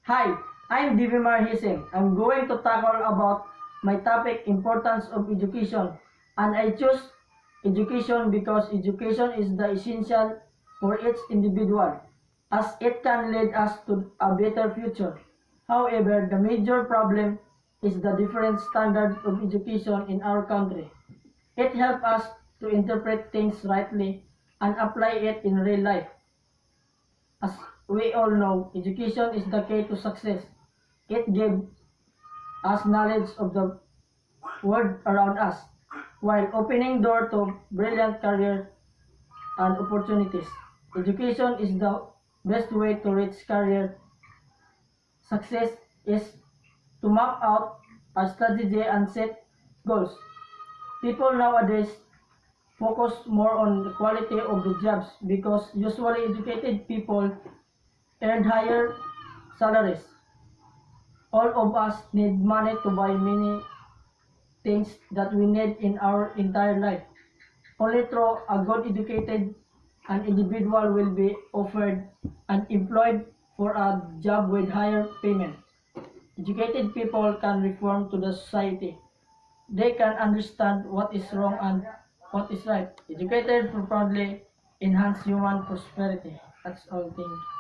Hi, I'm Divimar Hising. I'm going to tackle about my topic importance of education, and I choose education because education is the essential for each individual as it can lead us to a better future. However, the major problem is the different standard of education in our country. It helps us to interpret things rightly and apply it in real life. As we all know, education is the key to success. It gives us knowledge of the world around us, while opening door to brilliant career and opportunities. Education is the best way to reach career success is to map out a strategy and set goals. People nowadays focus more on the quality of the jobs because usually educated people earn higher salaries. All of us need money to buy many things that we need in our entire life. Only through a good educated an individual will be offered and employed for a job with higher payment. Educated people can reform to the society. They can understand what is wrong and what is right. Educated profoundly enhance human prosperity. That's all. Thing.